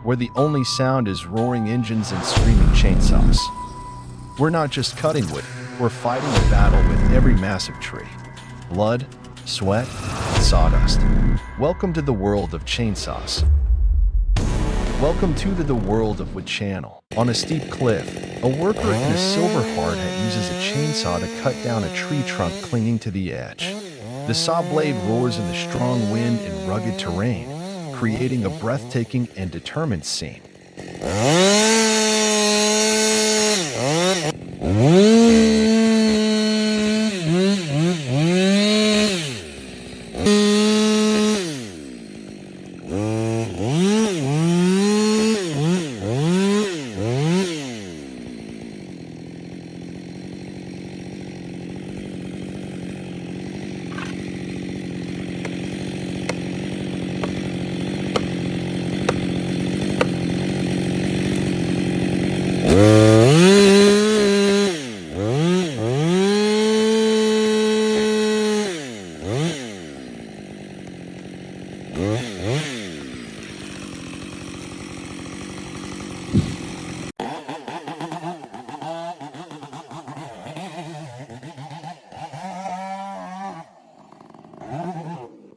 where the only sound is roaring engines and screaming chainsaws. We're not just cutting wood, we're fighting a battle with every massive tree. Blood, sweat, and sawdust. Welcome to the world of chainsaws. Welcome to the world of Wood Channel. On a steep cliff, a worker in a silver hard hat uses a chainsaw to cut down a tree trunk clinging to the edge. The saw blade roars in the strong wind and rugged terrain, creating a breathtaking and determined scene.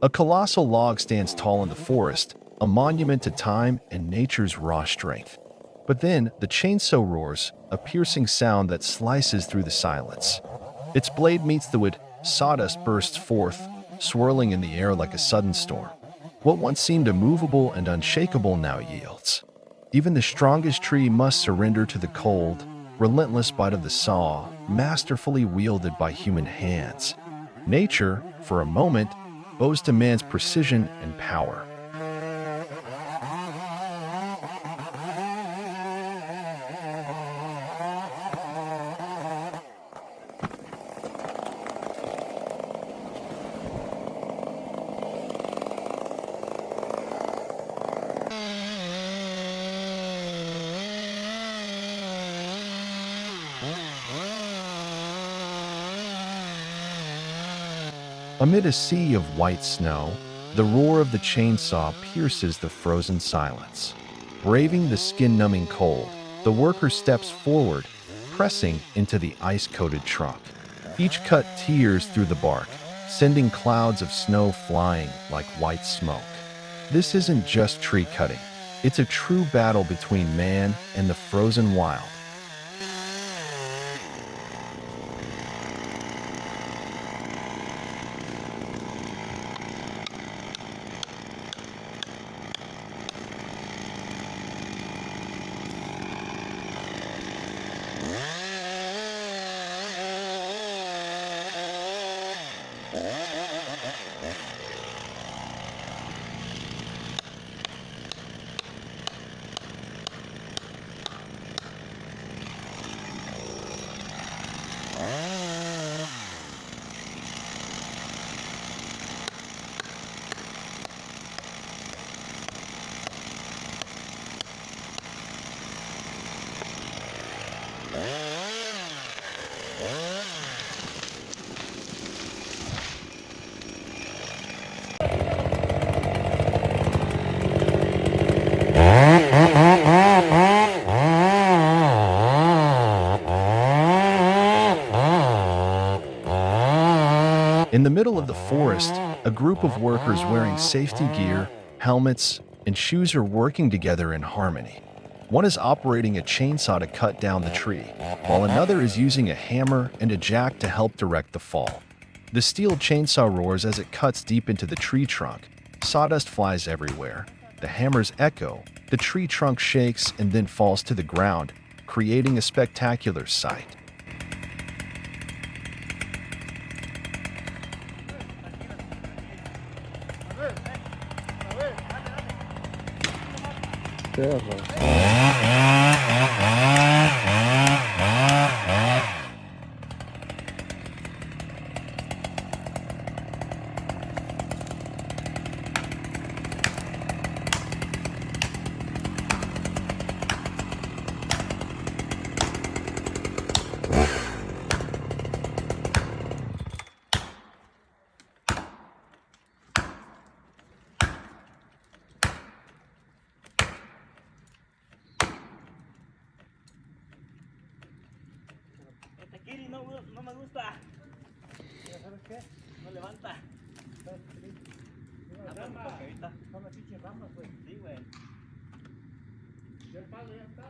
A colossal log stands tall in the forest, a monument to time and nature's raw strength. But then, the chainsaw roars, a piercing sound that slices through the silence. Its blade meets the wood, sawdust bursts forth, swirling in the air like a sudden storm. What once seemed immovable and unshakable now yields. Even the strongest tree must surrender to the cold, relentless bite of the saw, masterfully wielded by human hands. Nature, for a moment, bows to man's precision and power. Amid a sea of white snow, the roar of the chainsaw pierces the frozen silence. Braving the skin-numbing cold, the worker steps forward, pressing into the ice-coated trunk. Each cut tears through the bark, sending clouds of snow flying like white smoke. This isn't just tree cutting. It's a true battle between man and the frozen wild. In the middle of the forest, a group of workers wearing safety gear, helmets, and shoes are working together in harmony. One is operating a chainsaw to cut down the tree, while another is using a hammer and a jack to help direct the fall. The steel chainsaw roars as it cuts deep into the tree trunk. Sawdust flies everywhere. The hammers echo, the tree trunk shakes and then falls to the ground, creating a spectacular sight. No levanta. Ahorita. Sí, güey. Ya el palo ya está.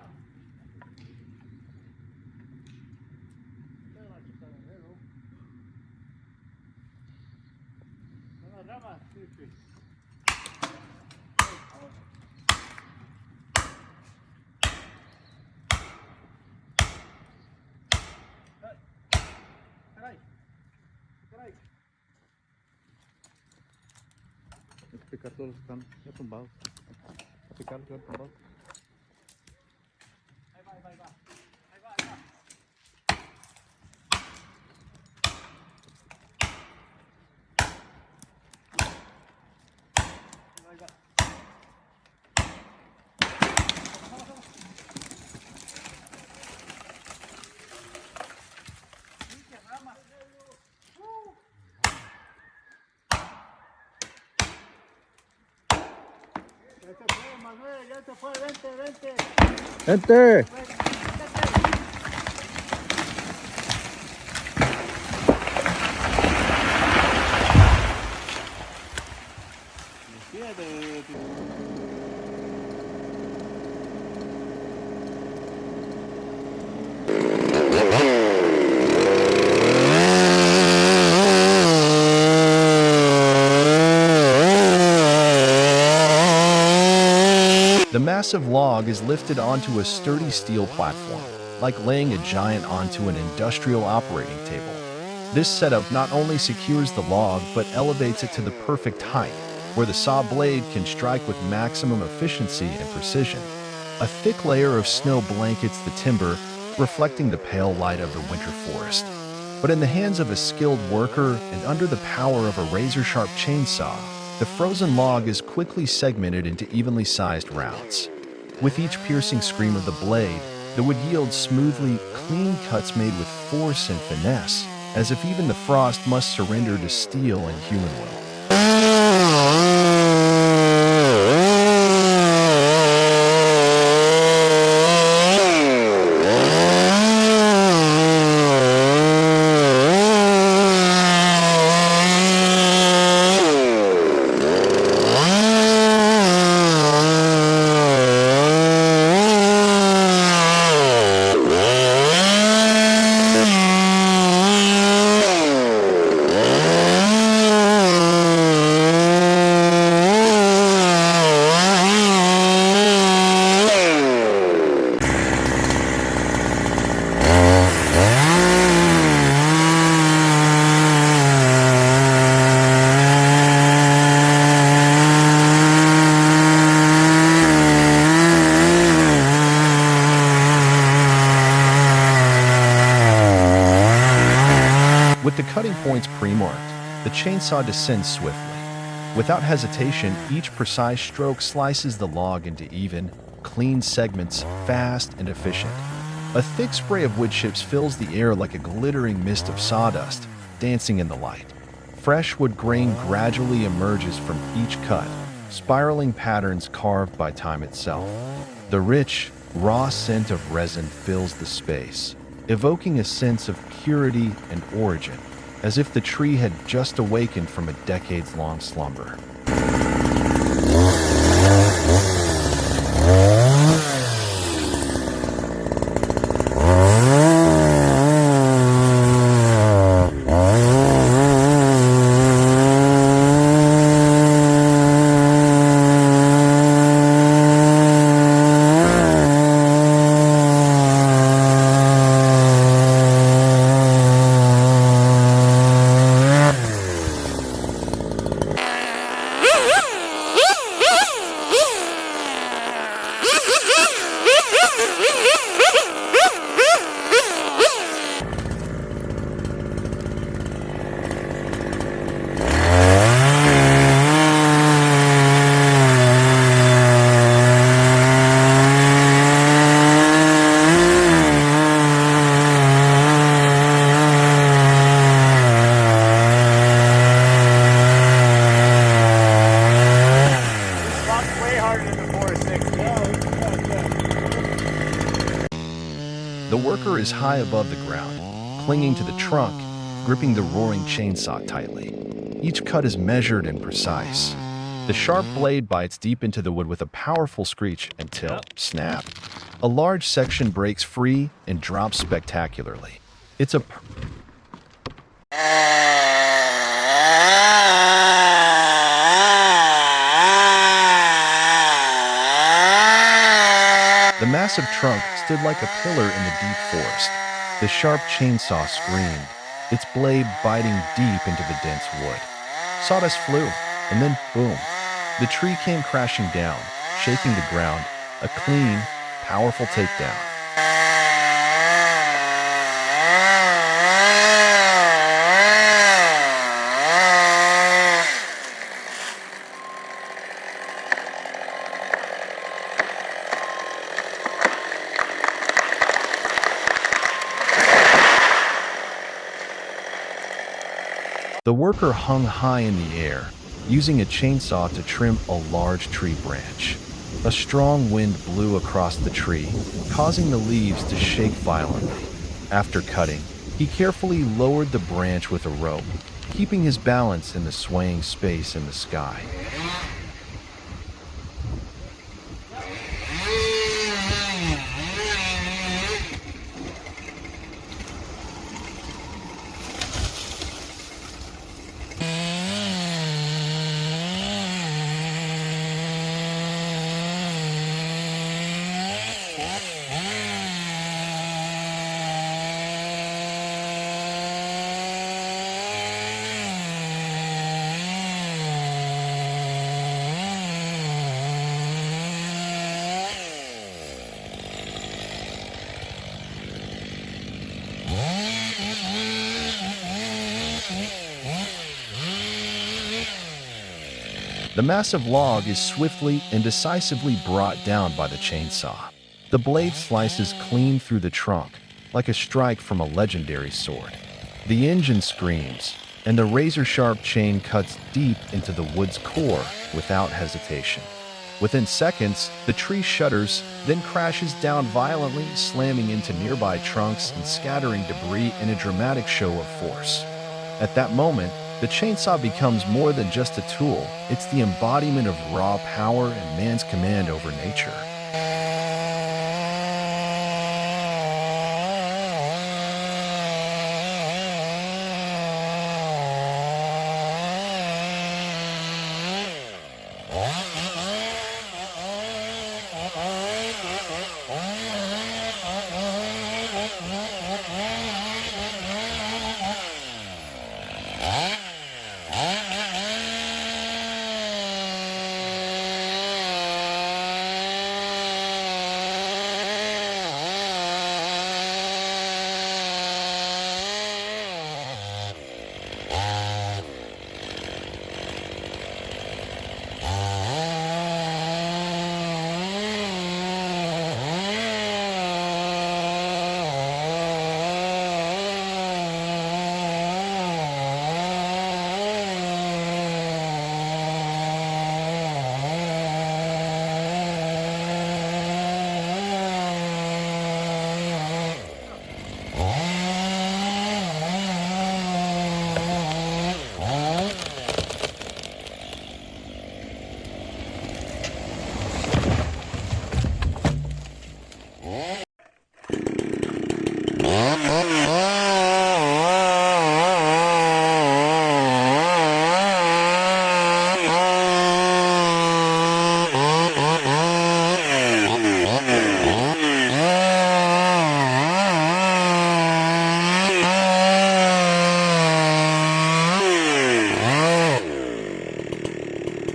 Son las ramas, sí, sí. Caray, caray. Hay que picar todos los que están ya tumbados. Hay que picar los que están tumbados. Ahí va, ahí va, ahí va. Ahí va, ahí va. Ahí va. Ya se fue, Manuel, ya se fue, vente, vente. ¡Gente! The massive log is lifted onto a sturdy steel platform, like laying a giant onto an industrial operating table. This setup not only secures the log, but elevates it to the perfect height, where the saw blade can strike with maximum efficiency and precision. A thick layer of snow blankets the timber, reflecting the pale light of the winter forest. But in the hands of a skilled worker and under the power of a razor-sharp chainsaw, the frozen log is quickly segmented into evenly sized rounds. With each piercing scream of the blade, the wood yields smoothly, clean cuts made with force and finesse, as if even the frost must surrender to steel and human will. With the cutting points pre-marked, the chainsaw descends swiftly. Without hesitation, each precise stroke slices the log into even, clean segments, fast and efficient. A thick spray of wood chips fills the air like a glittering mist of sawdust, dancing in the light. Fresh wood grain gradually emerges from each cut, spiraling patterns carved by time itself. The rich, raw scent of resin fills the space, evoking a sense of purity and origin, as if the tree had just awakened from a decades-long slumber. The worker is high above the ground, clinging to the trunk, gripping the roaring chainsaw tightly. Each cut is measured and precise. The sharp blade bites deep into the wood with a powerful screech until, snap, a large section breaks free and drops spectacularly. It's a The massive trunk stood like a pillar in the deep forest. The sharp chainsaw screamed, its blade biting deep into the dense wood. Sawdust flew, and then boom. The tree came crashing down, shaking the ground, a clean, powerful takedown. The worker hung high in the air, using a chainsaw to trim a large tree branch. A strong wind blew across the tree, causing the leaves to shake violently. After cutting, he carefully lowered the branch with a rope, keeping his balance in the swaying space in the sky. The massive log is swiftly and decisively brought down by the chainsaw. The blade slices clean through the trunk, like a strike from a legendary sword. The engine screams, and the razor-sharp chain cuts deep into the wood's core without hesitation. Within seconds, the tree shudders, then crashes down violently, slamming into nearby trunks and scattering debris in a dramatic show of force. At that moment, the chainsaw becomes more than just a tool. It's the embodiment of raw power and man's command over nature.